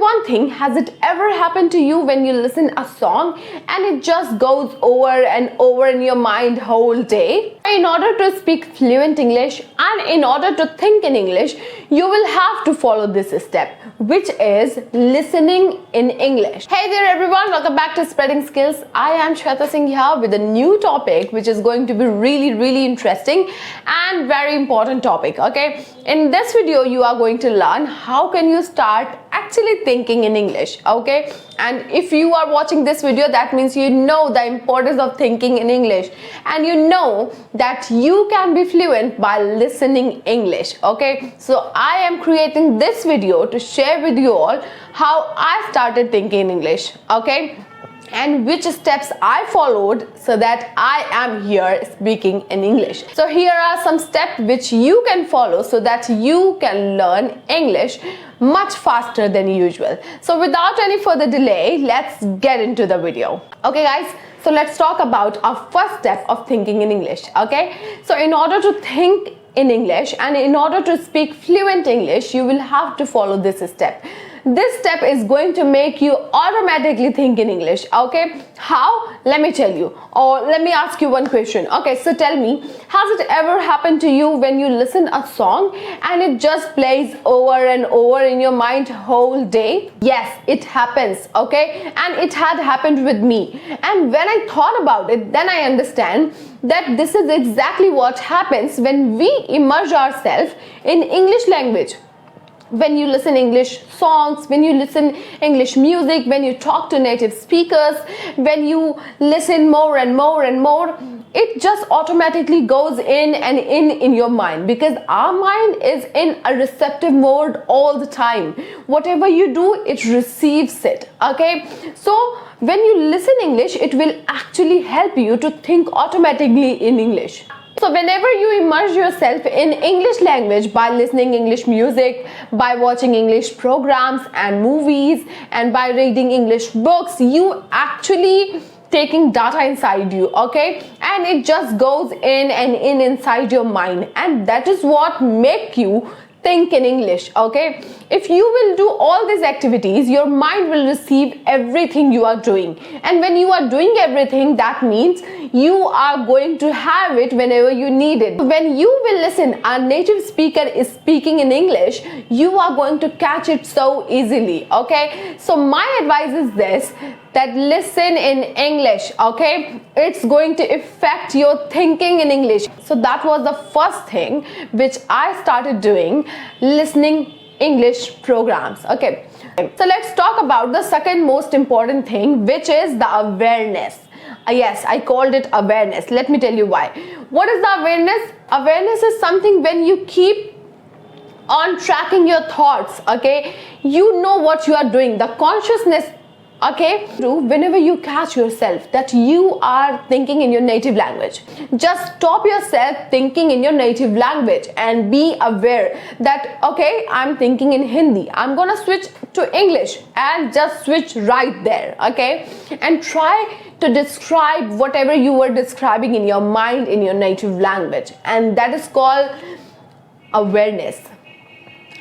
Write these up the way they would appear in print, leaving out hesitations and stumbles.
one thing, has it ever happened to you when you listen a song and it just goes over and over in your mind whole day? In order to speak fluent English and in order to think in English, you will have to follow this step, which is listening in English. Hey there everyone, welcome back to Spreading Skills. I am Shweta Singh here with a new topic which is going to be really interesting and very important topic. Okay, in this video you are going to learn how can you start actually thinking in English. Okay, and if you are watching this video, that means you know the importance of thinking in English and you know that you can be fluent by listening English. Okay, so I am creating this video to share with you all how I started thinking in English. Okay, and which steps I followed so that I am here speaking in English. So here are some steps which you can follow so that you can learn English much faster than usual. So without any further delay, let's get into the video. Okay guys, so let's talk about our first step of thinking in English. Okay, so in order to think in English and in order to speak fluent English, you will have to follow this step. This step is going to make you automatically think in English. Okay, how? Let me tell you, or let me ask you one question. Okay, so tell me, has it ever happened to you when you listen a song and it just plays over and over in your mind whole day? Yes, it happens. Okay, and it had happened with me, and when I thought about it, then I understand that this is exactly what happens when we immerse ourselves in English language. When you listen English songs, when you listen English music, when you talk to native speakers, when you listen more and more, it just automatically goes in and in your mind, because our mind is in a receptive mode all the time. Whatever you do, it receives it. Okay, so when you listen English, it will actually help you to think automatically in English. So whenever you immerse yourself in English language by listening English music, by watching English programs and movies, and by reading English books, you actually taking data inside you. Okay, and it just goes in and in inside your mind, and that is what make you think in English. Okay, if you will do all these activities, your mind will receive everything you are doing, and when you are doing everything, that means you are going to have it whenever you need it. When you will listen, a native speaker is speaking in English, you are going to catch it so easily. Okay, so my advice is this, that listen in English. Okay, it's going to affect your thinking in English. So that was the first thing which I started doing, listening English programs. Okay, so let's talk about the second most important thing, which is the awareness. Yes, I called it awareness. Let me tell you why. What is the awareness? Awareness is something when you keep on tracking your thoughts. Okay, you know what you are doing, the consciousness. Okay, whenever you catch yourself that you are thinking in your native language, just stop yourself thinking in your native language and be aware that okay, I'm thinking in Hindi, I'm gonna switch to English, and just switch right there. Okay, and try to describe whatever you were describing in your mind in your native language, and that is called awareness.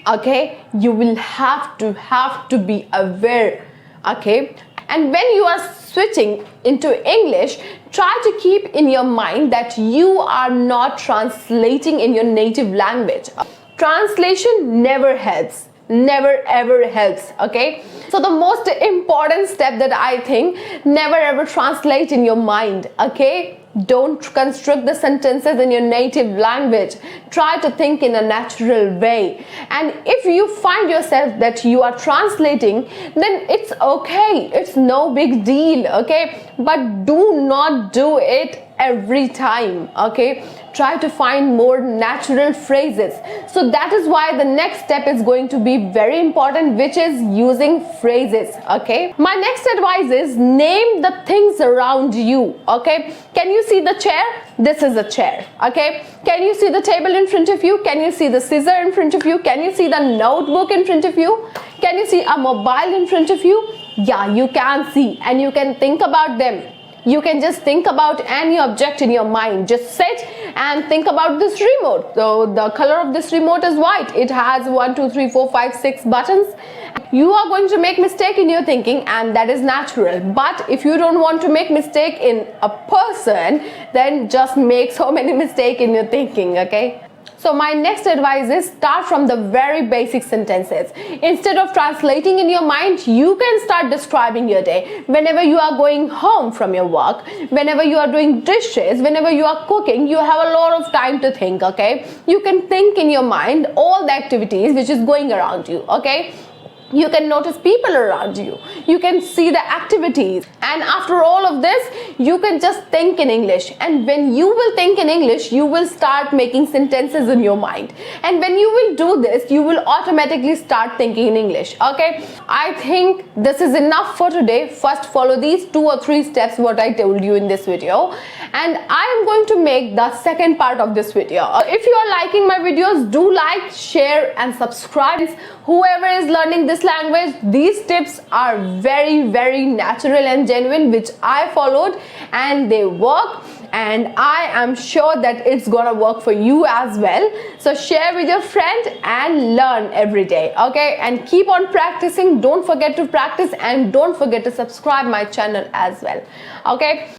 Okay, you will have to be aware. Okay, and when you are switching into English, try to keep in your mind that you are not translating in your native language. Translation never helps, never ever helps. Okay, so the most important step that I think, never ever translate in your mind. Okay, don't construct the sentences in your native language. Try to think in a natural way, and if you find yourself that you are translating, then it's okay, it's no big deal. Okay, but do not do it every time. Okay, try to find more natural phrases. So that is why the next step is going to be very important, which is using phrases. Okay, my next advice is name the things around you. Okay, can you see the chair? This is a chair. Okay, can you see the table in front of you? Can you see the scissor in front of you? Can you see the notebook in front of you? Can you see a mobile in front of you? Yeah, you can see, and you can think about them. You can just think about any object in your mind. Just sit and think about this remote. So the color of this remote is white. It has 1 2 3 4 5 6 buttons. You are going to make mistake in your thinking, and that is natural. But if you don't want to make mistake in a person, then just make so many mistake in your thinking, okay? So my next advice is start from the very basic sentences. Instead of translating in your mind, you can start describing your day. Whenever you are going home from your work, whenever you are doing dishes, whenever you are cooking, you have a lot of time to think, okay? You can think in your mind all the activities which is going around you, okay? You can notice people around you. You can see the activities. And after all of this, you can just think in English. And when you will think in English, you will start making sentences in your mind. And when you will do this, you will automatically start thinking in English. Okay? I think this is enough for today. First, follow these 2 or 3 steps what I told you in this video. And I am going to make the second part of this video. If you are liking my videos, do like, share and subscribe. Whoever is learning this language, these tips are very natural and genuine, which I followed and they work, and I am sure that it's gonna work for you as well. So share with your friend and learn every day, okay? And keep on practicing. Don't forget to practice and don't forget to subscribe my channel as well, okay?